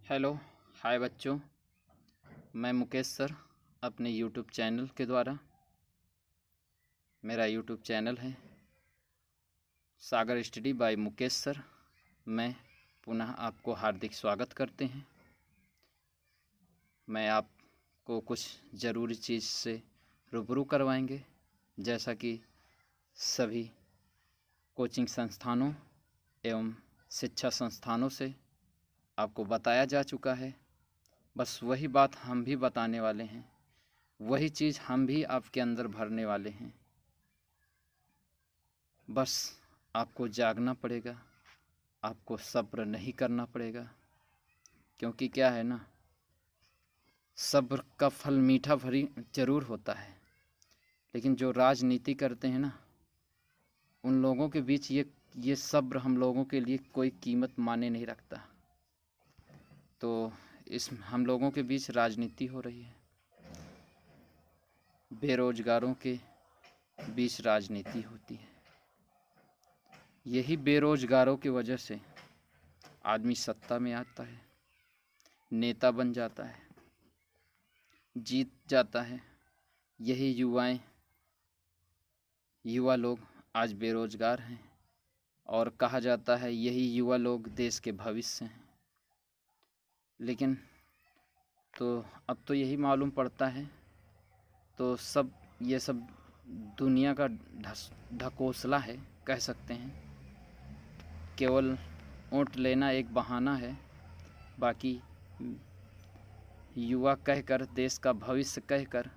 Hello. हाय बच्चों, मैं Mukesh sir अपने यूट्यूब चैनल के द्वारा, मेरा यूट्यूब चैनल है सागर स्टडी बाय मुकेश सर, मैं पुनः आपको हार्दिक स्वागत करते हैं। मैं आपको कुछ ज़रूरी चीज़ से रूबरू करवाएंगे, जैसा कि सभी कोचिंग संस्थानों एवं शिक्षा संस्थानों से आपको बताया जा चुका है। बस वही बात हम भी बताने वाले हैं, वही चीज़ हम भी आपके अंदर भरने वाले हैं। बस आपको जागना पड़ेगा, आपको सब्र नहीं करना पड़ेगा, क्योंकि क्या है ना, सब्र का फल मीठा भरी ज़रूर होता है, लेकिन जो राजनीति करते हैं ना, उन लोगों के बीच ये सब्र हम लोगों के लिए कोई कीमत माने नहीं रखता। तो इस हम लोगों के बीच राजनीति हो रही है, बेरोजगारों के बीच राजनीति होती है। यही बेरोजगारों की वजह से आदमी सत्ता में आता है, नेता बन जाता है, जीत जाता है। यही युवा लोग आज बेरोजगार हैं, और कहा जाता है यही युवा लोग देश के भविष्य हैं। लेकिन तो अब तो यही मालूम पड़ता है, तो ये सब दुनिया का ढकोसला है, कह सकते हैं। केवल वोट लेना एक बहाना है, बाकी युवा कहकर, देश का भविष्य कहकर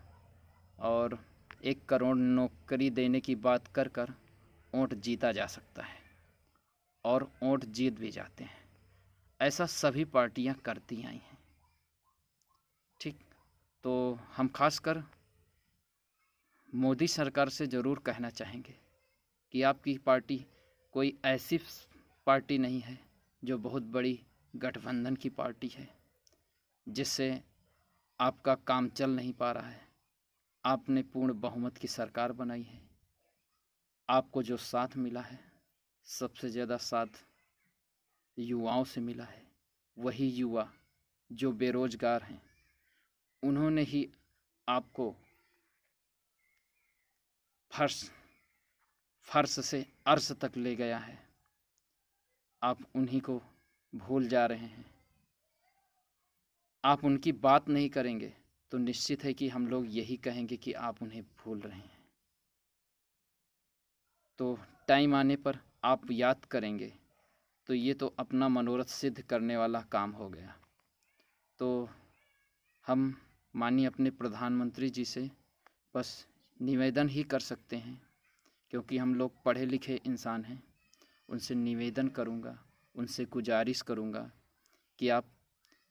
और 1 करोड़ नौकरी देने की बात कर कर वोट जीता जा सकता है, और वोट जीत भी जाते हैं। ऐसा सभी पार्टियां करती आई हैं। ठीक, तो हम खासकर मोदी सरकार से ज़रूर कहना चाहेंगे कि आपकी पार्टी कोई ऐसी पार्टी नहीं है जो बहुत बड़ी गठबंधन की पार्टी है, जिससे आपका काम चल नहीं पा रहा है। आपने पूर्ण बहुमत की सरकार बनाई है। आपको जो साथ मिला है, सबसे ज़्यादा साथ युवाओं से मिला है। वही युवा जो बेरोजगार हैं, उन्होंने ही आपको फर्श से अर्श तक ले गया है। आप उन्हीं को भूल जा रहे हैं। आप उनकी बात नहीं करेंगे तो निश्चित है कि हम लोग यही कहेंगे कि आप उन्हें भूल रहे हैं। तो टाइम आने पर आप याद करेंगे, तो ये तो अपना मनोरथ सिद्ध करने वाला काम हो गया। तो हम माननीय अपने प्रधानमंत्री जी से बस निवेदन ही कर सकते हैं, क्योंकि हम लोग पढ़े लिखे इंसान हैं। उनसे निवेदन करूंगा, उनसे गुजारिश करूंगा कि आप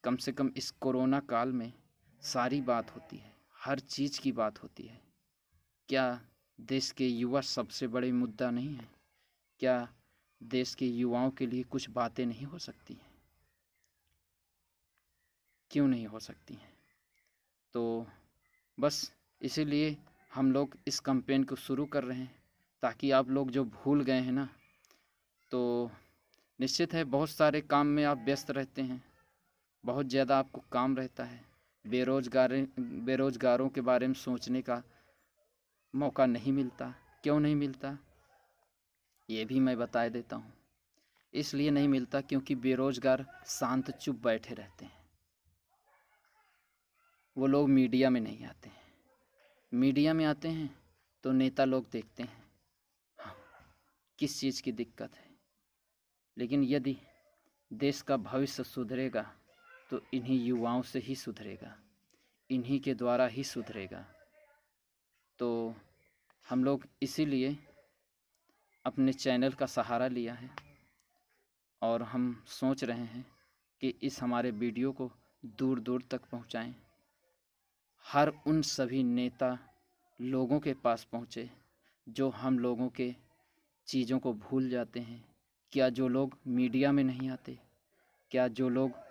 कम से कम इस कोरोना काल में सारी बात होती है, हर चीज़ की बात होती है। क्या देश के युवा सबसे बड़े मुद्दा नहीं है? क्या देश के युवाओं के लिए कुछ बातें नहीं हो सकती हैं? क्यों नहीं हो सकती हैं? तो बस इसीलिए हम लोग इस कैंपेन को शुरू कर रहे हैं, ताकि आप लोग जो भूल गए हैं ना, तो निश्चित है बहुत सारे काम में आप व्यस्त रहते हैं, बहुत ज़्यादा आपको काम रहता है। बेरोजगारों के बारे में सोचने का मौका नहीं मिलता। क्यों नहीं मिलता, ये भी मैं बता देता हूँ। इसलिए नहीं मिलता क्योंकि बेरोजगार शांत चुप बैठे रहते हैं। वो लोग मीडिया में नहीं आते हैं। मीडिया में आते हैं तो नेता लोग देखते हैं हाँ, किस चीज़ की दिक्कत है। लेकिन यदि देश का भविष्य सुधरेगा तो इन्हीं युवाओं से ही सुधरेगा, इन्हीं के द्वारा ही सुधरेगा। तो हम लोग इसीलिए अपने चैनल का सहारा लिया है, और हम सोच रहे हैं कि इस हमारे वीडियो को दूर दूर तक पहुंचाएं, हर उन सभी नेता लोगों के पास पहुंचे जो हम लोगों के चीज़ों को भूल जाते हैं। क्या जो लोग मीडिया में नहीं आते, क्या जो लोग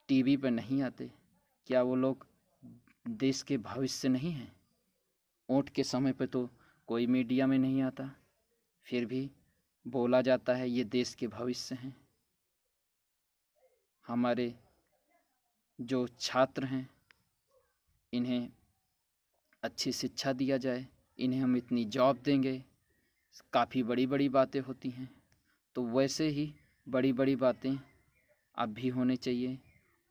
टीवी पर नहीं आते, क्या वो लोग देश के भविष्य नहीं हैं? वोट के समय पे तो कोई मीडिया में नहीं आता, फिर भी बोला जाता है ये देश के भविष्य हैं। हमारे जो छात्र हैं इन्हें अच्छी शिक्षा दिया जाए, इन्हें हम इतनी जॉब देंगे। काफ़ी बड़ी बड़ी बातें होती हैं, तो वैसे ही बड़ी बड़ी बातें अब भी होने चाहिए।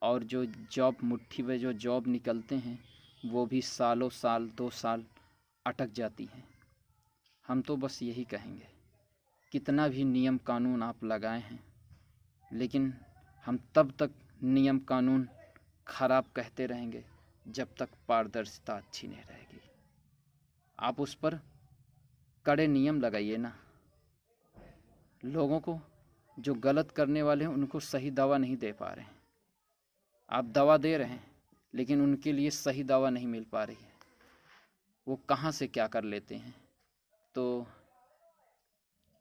और जो जॉब मुट्ठी में जो जॉब निकलते हैं वो भी सालों साल 2 साल अटक जाती हैं। हम तो बस यही कहेंगे, कितना भी नियम कानून आप लगाए हैं, लेकिन हम तब तक नियम कानून खराब कहते रहेंगे जब तक पारदर्शिता अच्छी नहीं रहेगी। आप उस पर कड़े नियम लगाइए ना। लोगों को जो गलत करने वाले हैं उनको सही दवा नहीं दे पा रहे हैं। आप दवा दे रहे हैं लेकिन उनके लिए सही दवा नहीं मिल पा रही है। वो कहाँ से क्या कर लेते हैं। तो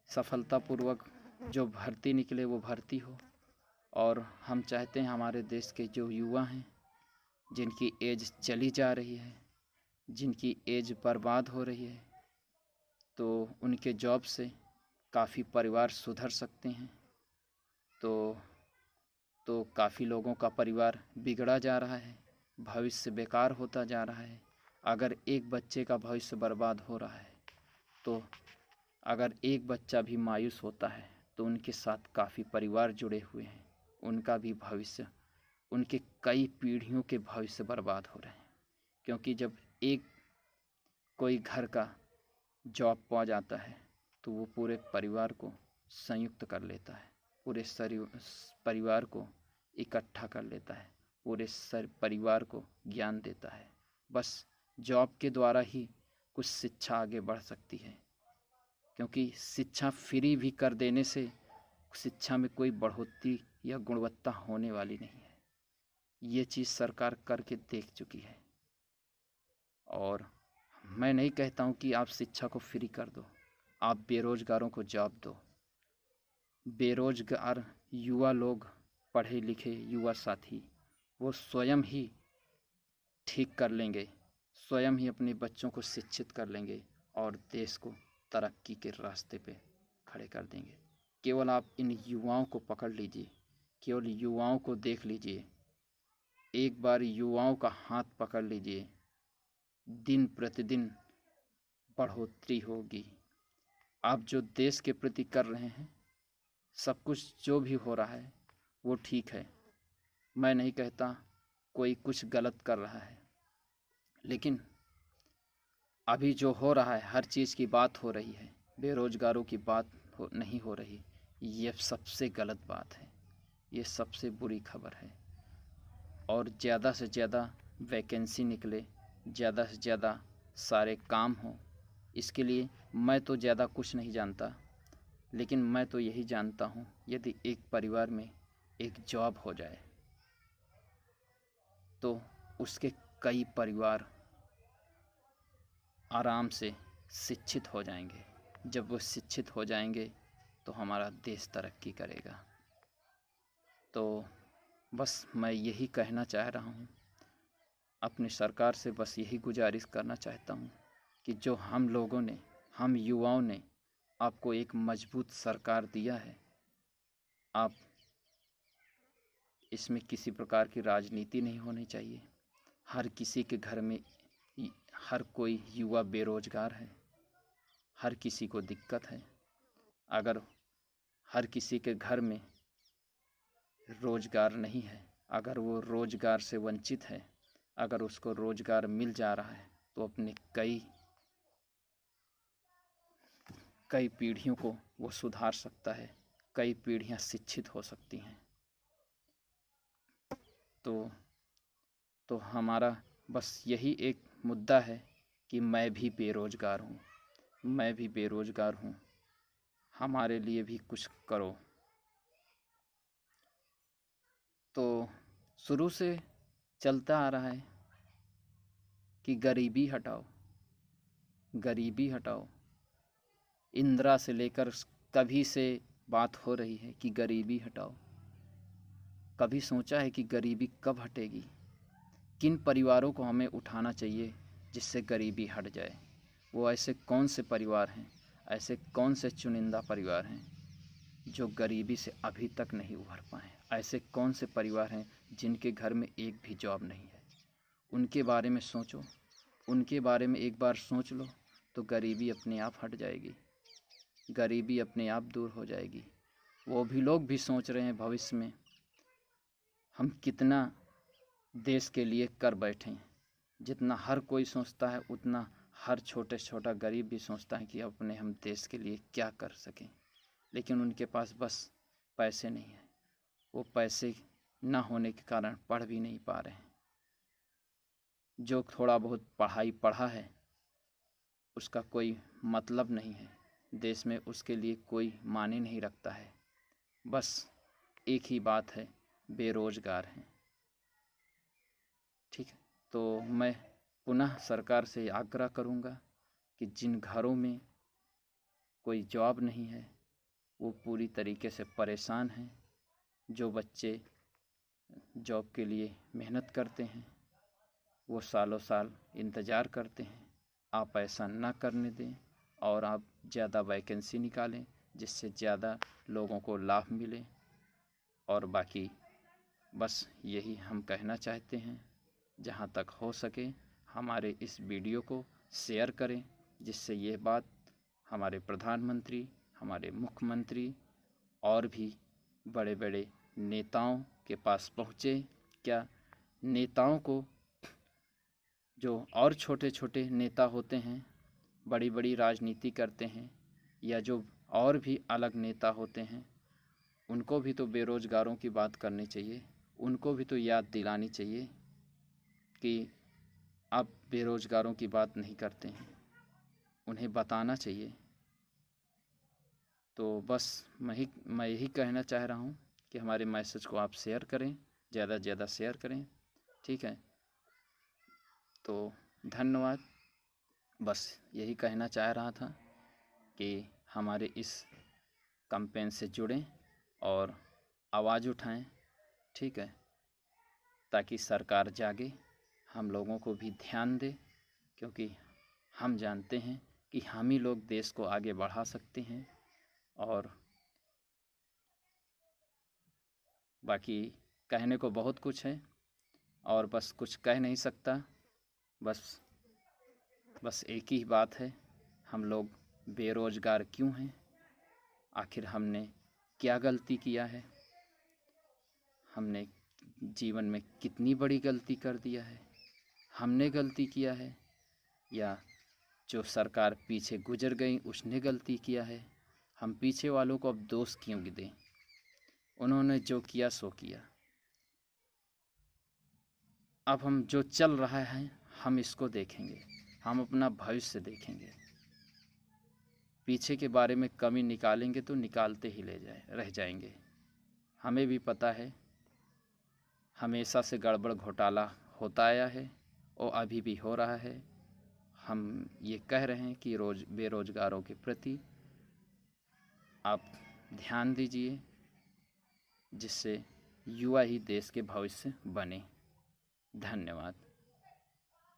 सफलतापूर्वक जो भर्ती निकले वो भर्ती हो। और हम चाहते हैं हमारे देश के जो युवा हैं, जिनकी एज चली जा रही है, जिनकी एज बर्बाद हो रही है, तो उनके जॉब से काफ़ी परिवार सुधर सकते हैं। तो काफ़ी लोगों का परिवार बिगड़ा जा रहा है, भविष्य बेकार होता जा रहा है। अगर एक बच्चे का भविष्य बर्बाद हो रहा है, तो अगर एक बच्चा भी मायूस होता है तो उनके साथ काफ़ी परिवार जुड़े हुए हैं, उनका भी भविष्य, उनके कई पीढ़ियों के भविष्य बर्बाद हो रहे हैं। क्योंकि जब एक कोई घर का जॉब पा जाता है तो वो पूरे परिवार को संयुक्त कर लेता है, पूरे परिवार को इकट्ठा कर लेता है, पूरे परिवार को ज्ञान देता है। बस जॉब के द्वारा ही कुछ शिक्षा आगे बढ़ सकती है, क्योंकि शिक्षा फ्री भी कर देने से शिक्षा में कोई बढ़ोतरी या गुणवत्ता होने वाली नहीं है। ये चीज़ सरकार करके देख चुकी है। और मैं नहीं कहता हूँ कि आप शिक्षा को फ्री कर दो, आप बेरोजगारों को जॉब दो। बेरोजगार युवा लोग, पढ़े लिखे युवा साथी, वो स्वयं ही ठीक कर लेंगे, स्वयं ही अपने बच्चों को शिक्षित कर लेंगे और देश को तरक्की के रास्ते पे खड़े कर देंगे। केवल आप इन युवाओं को पकड़ लीजिए, केवल युवाओं को देख लीजिए, एक बार युवाओं का हाथ पकड़ लीजिए, दिन प्रतिदिन बढ़ोतरी होगी। आप जो देश के प्रति कर रहे हैं, सब कुछ जो भी हो रहा है वो ठीक है। मैं नहीं कहता कोई कुछ गलत कर रहा है, लेकिन अभी जो हो रहा है, हर चीज़ की बात हो रही है, बेरोजगारों की बात नहीं हो रही। ये सबसे गलत बात है, ये सबसे बुरी खबर है। और ज़्यादा से ज़्यादा वैकेंसी निकले, ज़्यादा से ज़्यादा सारे काम हों, इसके लिए मैं तो ज़्यादा कुछ नहीं जानता, लेकिन मैं तो यही जानता हूँ, यदि एक परिवार में एक जॉब हो जाए तो उसके कई परिवार आराम से शिक्षित हो जाएंगे। जब वो शिक्षित हो जाएंगे तो हमारा देश तरक्की करेगा। तो बस मैं यही कहना चाह रहा हूँ, अपनी सरकार से बस यही गुजारिश करना चाहता हूँ कि जो हम लोगों ने, हम युवाओं ने आपको एक मजबूत सरकार दिया है, आप इसमें किसी प्रकार की राजनीति नहीं होनी चाहिए। हर किसी के घर में हर कोई युवा बेरोजगार है, हर किसी को दिक्कत है। अगर हर किसी के घर में रोजगार नहीं है, अगर वो रोजगार से वंचित है, अगर उसको रोजगार मिल जा रहा है तो अपने कई पीढ़ियों को वो सुधार सकता है, कई पीढ़ियां शिक्षित हो सकती हैं। तो हमारा बस यही एक मुद्दा है कि मैं भी बेरोजगार हूँ, मैं भी बेरोजगार हूँ, हमारे लिए भी कुछ करो। तो शुरू से चलता आ रहा है कि गरीबी हटाओ, गरीबी हटाओ। इंदिरा से लेकर कभी से बात हो रही है कि गरीबी हटाओ। कभी सोचा है कि गरीबी कब हटेगी? किन परिवारों को हमें उठाना चाहिए जिससे गरीबी हट जाए? वो ऐसे कौन से परिवार हैं, ऐसे कौन से चुनिंदा परिवार हैं जो गरीबी से अभी तक नहीं उभर पाए। ऐसे कौन से परिवार हैं जिनके घर में एक भी जॉब नहीं है? उनके बारे में सोचो, उनके बारे में एक बार सोच लो तो गरीबी अपने आप हट जाएगी, गरीबी अपने आप दूर हो जाएगी। वो भी लोग भी सोच रहे हैं भविष्य में हम कितना देश के लिए कर बैठे हैं। जितना हर कोई सोचता है उतना हर छोटे से छोटा गरीब भी सोचता है कि अपने हम देश के लिए क्या कर सकें, लेकिन उनके पास बस पैसे नहीं है। वो पैसे ना होने के कारण पढ़ भी नहीं पा रहे हैं। जो थोड़ा बहुत पढ़ाई पढ़ा है उसका कोई मतलब नहीं है देश में, उसके लिए कोई मायने नहीं रखता है। बस एक ही बात है, बेरोजगार हैं। ठीक है, तो मैं पुनः सरकार से आग्रह करूंगा कि जिन घरों में कोई जॉब नहीं है वो पूरी तरीके से परेशान हैं। जो बच्चे जॉब के लिए मेहनत करते हैं वो सालों साल इंतज़ार करते हैं। आप ऐसा ना करने दें और आप ज़्यादा वैकेंसी निकालें जिससे ज़्यादा लोगों को लाभ मिले। और बाकी बस यही हम कहना चाहते हैं, जहाँ तक हो सके हमारे इस वीडियो को शेयर करें जिससे ये बात हमारे प्रधानमंत्री, हमारे मुख्यमंत्री और भी बड़े बड़े नेताओं के पास पहुँचे। क्या नेताओं को, जो और छोटे छोटे नेता होते हैं, बड़ी बड़ी राजनीति करते हैं, या जो और भी अलग नेता होते हैं, उनको भी तो बेरोज़गारों की बात करनी चाहिए। उनको भी तो याद दिलानी चाहिए कि आप बेरोज़गारों की बात नहीं करते हैं, उन्हें बताना चाहिए। तो बस मैं यही कहना चाह रहा हूँ कि हमारे मैसेज को आप शेयर करें, ज़्यादा से ज़्यादा शेयर करें। ठीक है, तो धन्यवाद। बस यही कहना चाह रहा था कि हमारे इस कैंपेन से जुड़ें और आवाज़ उठाएं। ठीक है, ताकि सरकार जागे, हम लोगों को भी ध्यान दे, क्योंकि हम जानते हैं कि हम ही लोग देश को आगे बढ़ा सकते हैं। और बाकी कहने को बहुत कुछ है और बस कुछ कह नहीं सकता। बस एक ही बात है, हम लोग बेरोज़गार क्यों हैं? आखिर हमने क्या गलती किया है? हमने जीवन में कितनी बड़ी गलती कर दिया है? हमने गलती किया है या जो सरकार पीछे गुजर गई उसने गलती किया है? हम पीछे वालों को अब दोष क्यों दें? उन्होंने जो किया सो किया। अब हम जो चल रहा है हम इसको देखेंगे, हम अपना भविष्य देखेंगे। पीछे के बारे में कमी निकालेंगे तो निकालते ही रह जाएंगे। हमें भी पता है हमेशा से गड़बड़ घोटाला होता आया है और अभी भी हो रहा है। हम ये कह रहे हैं कि बेरोज़गारों के प्रति आप ध्यान दीजिए, जिससे युवा ही देश के भविष्य बने। धन्यवाद।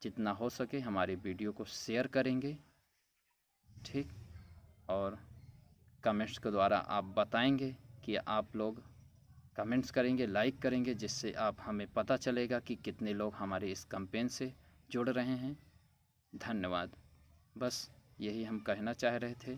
जितना हो सके हमारे वीडियो को शेयर करेंगे, ठीक, और कमेंट्स के द्वारा आप बताएंगे कि आप लोग कमेंट्स करेंगे, लाइक करेंगे, जिससे आप हमें पता चलेगा कि कितने लोग हमारे इस कैंपेन से जुड़ रहे हैं। धन्यवाद। बस यही हम कहना चाह रहे थे।